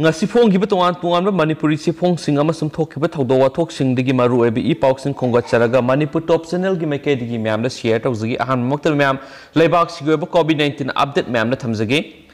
ngasi phonggiba tongan tongan Manipuri sifong sing amasum thokhiba thawdo wathok singdigi maru ebi I pausing khongatcharaga Manipur top channel gi makedigi myam da share tawzagi ahan moktal myam leibak sigoba COVID-19 update myam da thamzagi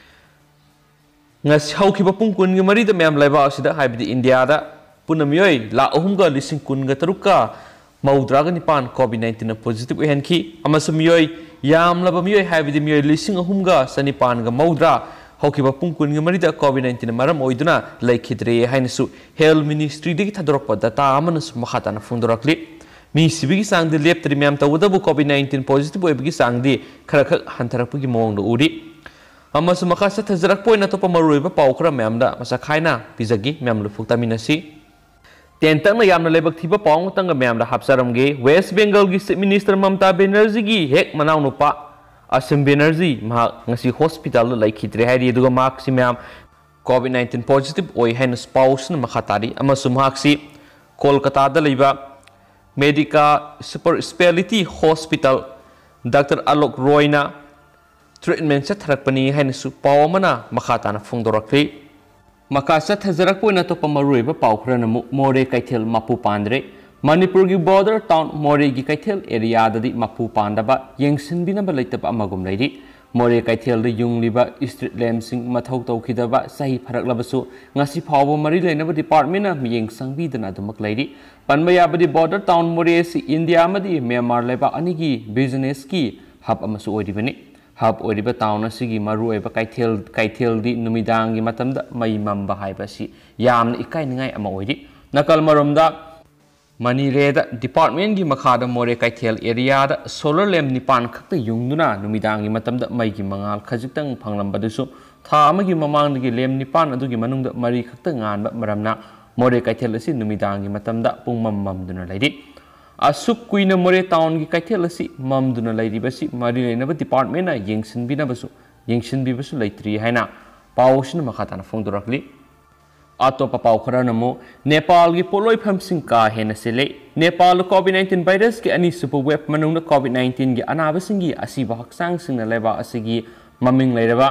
ngasi hawkhiba pung kun gi mari da myam leibak sida haibidi India da punamyoi la ahumga lising kun ga taruka maudra ga nipan COVID-19 na positive uhenki amasum myoi yam laba myoi haibidi myoi lising ahumga sanipan ga maudra hawkiba pungkun ngi marida COVID-19 maram oiduna laikhidre hainasu health ministry digi thadorokpa data amana makhatana phungdorakli mi sibigi sangdi leptri myam tawdabu COVID-19 positive oibigi sangdi khara hantarakpagi mawngdo uri amasu makasa thajarak poina topa maruiba pawkhra myamda masa khaina pizagi myam lufuktaminasi tentangna yamna lebak thiba pawng tanga myamda hapsaramge West Bengal gi minister Mamta Banerjee gi hek manaw nupa Asim Banerjee ngasi hospital laikhidre hairi aduga maksi myam COVID-19 positive oi haina spouse na makhatari amasum haksi Kolkata da leiba Medica Super Speciality Hospital Dr. Alok Roy na treatment sa tharakpani haina su pawmana makhatana phungdorakri makasa thajarak poina to pamaruiba pawkhra na more kaithel mapu pandre Manipur ki border town More ki kaithel area dadi mapu pandaba yengsin binaba leitaba amagum leidi More kaithel de yungliba street lamp sing mathau tawkhidaba sahi pharak labasu ngasi phawbo mari leinaba department na miyeng sangbidana dumak leidi panmaya badi border town More si India amadi Myanmar leba anigi business ki hub amasu oiribani hub oiriba town asigi maru oiba kaithel di numidang gi matamda mai mamba haiba si yamna ikai ningai ama oiri nakal maromda Manireda department gi makhada More kaithel area da solar lamp nipan khakta yungduna numidangi matamda mai gi mangal khajitang phanglambadusu tha amagi mamangdagi lamp nipan adugi manungda mari khakta nganba maramna More kaithel asi numidangi matamda pungmam mamduna laidi asuk kuina More town gi kaithel asi mamduna laidi basi mari leinaba department na yengsinbibasu leitri haina pawsna makhatana phongdorakli Atopa pawkhara namo Nepal gi poloi phamsing ka hena sele Nepal COVID-19 virus ki ani super web manung na COVID-19 gi anabasingi asiba haksang singna leba asigi maming leiraba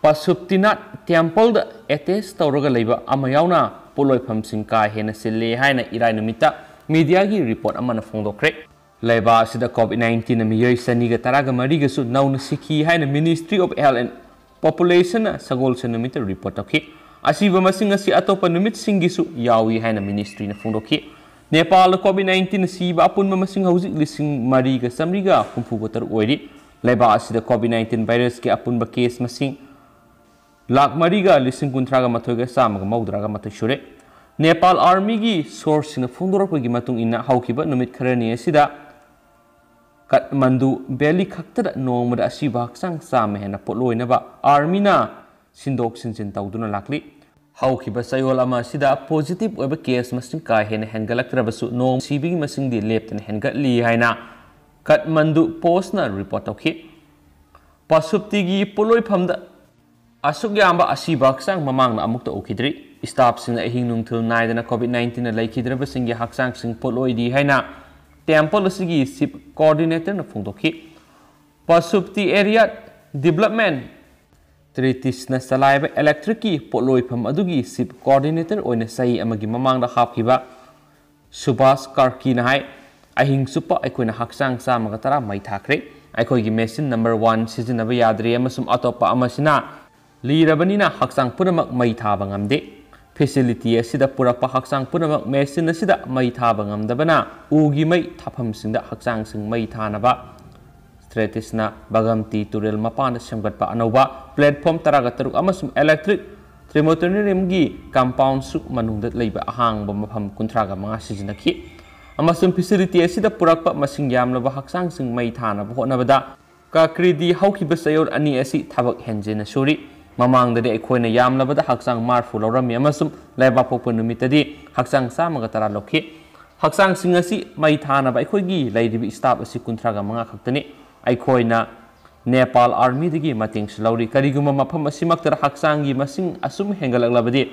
Pasuptinat temple da attest tawraga leiba amayauna poloi phamsing ka hena sele haina irai numita media gi report amana phongdokre leiba asida COVID-19 na miyoi sani ga taraga mari ga su nauna sikhi haina Ministry of Health and Population sagol sanumita report takhi Asiba masing asi atopa numit singisu yawi haina ministry na phungdokhi Nepal COVID-19 siba apun masing hauzik lising mariga samriga humpugotar oiri leba asida COVID-19 virus ke apun ba case masing lak mariga lising kuntraga mathoiga samaga maudraga mathoi shure Nepal army gi source na phungdorapagi matung ina haukiba numit kharani asida Kathmandu Valley khaktada nongmada asiba haksang sama hena potloina ba army na sindok sinjin tawduna lakli haukiba sayol ama sida positive oiba case masing ka hena hengalaktrabasu nong sibigi masing di leptan hengatli haina Kathmandu post na report tawki pasupti gi poloi phamda asuk yamba asiba haksang mamang na amukta okidri staff sing ahing nungthil naidana COVID-19 na laikhidraba sing gi haksang sing poloi di haina temple asigi sip coordinator na phungdokhi pasupti area development Tritis na salaiba electric ki poloi pham adugi sip coordinator oina sai amagi mamangda hapkiba Subhas Karki na hai ahing supa aikoina haksang sa maga tara mai thakre aikoi gi machine number 1 sizinaba yadri amasum atopa amasina lirabanina haksang punamak mai thaba ngamde facility asida purakpa haksang punamak machine asida mai thaba ngamdabana ugi mai thapam singda haksang sing mai thanaba Stratisna Bagamti Turel Mapana Samgatpa Anova platform Taragataruk Amasum electric Trimotonarium gi compound suk manungdat leiba ahang bamafam kuntraga mga sizinaki Amasum facility asida purakpa masing yamlaba haksang sing mai thana bhonabada kakridi haukiba sayor ani asi thabak henjena suri mamangda de ekhoina yamlabada haksang marfu lawrami amasum leiba pokpa numitadi haksang samaga tara lokhi haksang sing asi mai thana ba ekhoigi leiribi staff asi kuntraga mga khaktani Aikoina Nepal army digi mating slauri kariguma mafam asimaktara haksangi masing asum hengalaglabadi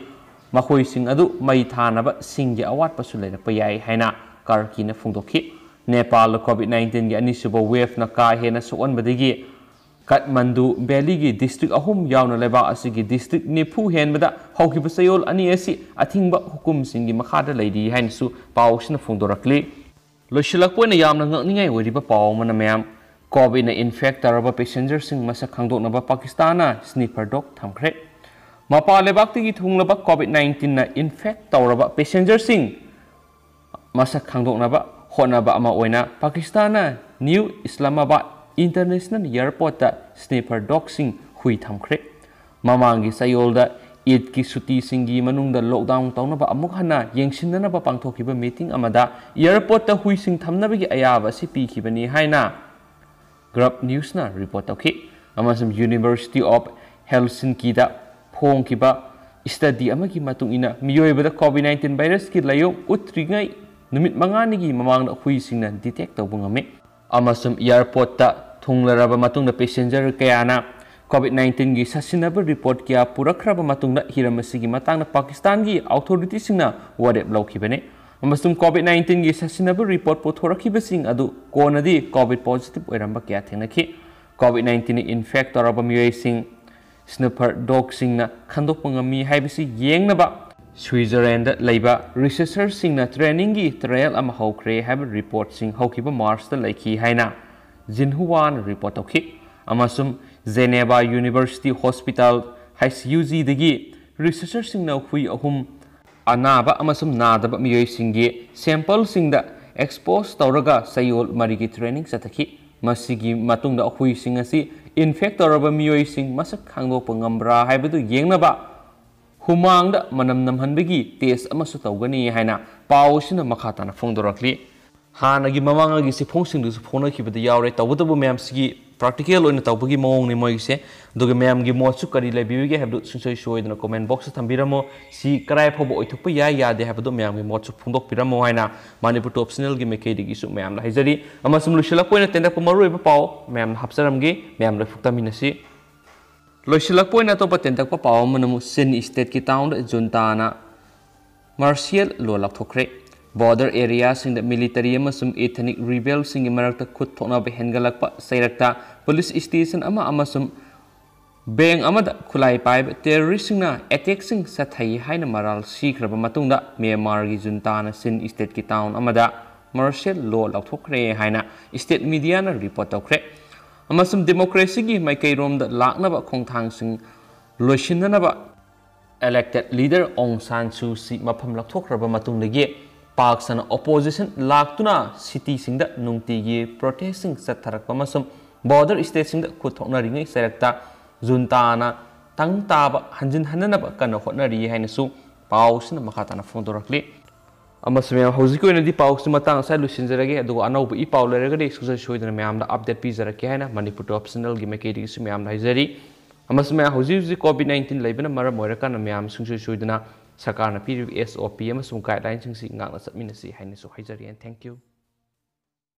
makhoi sing adu mai thanaba singgi awat pasu leirapa yai haina karki na phungdokhi Nepal COVID-19 gi anisuba wave na ka hena sokonbadigi Kathmandu Valley की district ahum yauna leba asigi district nifu henbada haukiba sayol ani asi athingba hukum singi makhada leidi hainsu pawsina phongdorakli loisilakpoina yamna ngakningai oiriba pawmana mayam COVID na infect taraba passenger sing masa khangdoknaba Pakistana sniper dog thamkhre mapa lebak tigi thunglaba COVID-19 na infect taraba passenger sing masa khangdoknaba honaba ama oina Pakistana New Islamabad International Airport ta sniper dog sing hui thamkhre mamangi sayolda Eid ki suti singi manungda lockdown tawnaba amuk hana yengsinanaba pangthokiba meeting amada airport ta hui sing thamnabagi ayaba si pikibani haina Grab News na report okay amasum University of Helsinki da phongkiba study amagi matung ina miyoibada COVID-19 virus ki layong utringai numit mangani gi mamangda hui singna detect tawbungame amasum airport ta thunglaraba matungda passenger kayana COVID-19 gi sasinaba report kya purakraba matungda hiramasigi matangna Pakistan gi authority singna warep lawkhibane amasum COVID-19 gi sasinaba report pothorakhiba sing adu konadi COVID positive oiramba kya thenakhi COVID-19 infect toraba miyoi sing sniper dog singna khandokpangami haibisi yengnaba Switzerland leiba researcher singna training gi trial ama hokre have report sing hokiba March ta laiki haina Jinhuan report okhi amasum Geneva University Hospital HUG dagi researcher singna hui ahum anaba amasum nadaba miyoi singi sample singda expose tawraga sayol marigi training satakhi masigi matungda hui singasi infect tawraba miyoi sing masak khangdokpa ngambra haibadu yengnaba humangda manam namhanbagi test amasu tawgani haina pawsina makhatana phongdorakli hanagi mamangagi si phongsing du phona khibada yaure tawdabu ma'am sigi practical oina tawbagi mawong ni moise duga ma'am gi mochu kari lebibige habdu sunsoi soidna comment box thambiramo si krai phobo oithukpa ya yade habdu ma'am gi mochu phungdok piramo haina manipur top channel gi mekedi gi su ma'am la haijari amasum lushila poina tendak pamaru eba paw ma'am hapsaram gi ma'am la phukta minasi loisilak poina to patentak pa paw manamu sen state ki town juntana martial law lakthokre border areas in the military amasum ethnic rebels sing marakta khut thona be hengalakpa sairakta police station ama amasum bang amada khulai pai terrorist singna attack sing sathai haina maral sikraba matungda Myanmar gi junta na sin state ki town amada martial law lakthokre haina state media na report tokre amasum democracy gi maikai rom da laknaba khongthang sing loisinanaba elected leader Aung San Suu Kyi mapham lakthokraba matungdagi Pakistan opposition laktuna city singda nungtigi protesting satharakpa masum border state singda khuthokna ringai sarakta juntana tangtaba hanjin hananaba kana hotnari hainasu pawsina makhatana phongdorakli amasum ya hojiko inadi pawsi matang sai lusinjarage adu anaubu I paw leragade susa soidana mayamda update pijarake haina manipur top channel gi mekedi su mayamda haijari amasum ya hoji COVID-19 leibana maram moirakana mayam sungsu soidana Sakarna PRV SOP amasung guidelines sing ngakna satminasi hainasu haijari and thank you.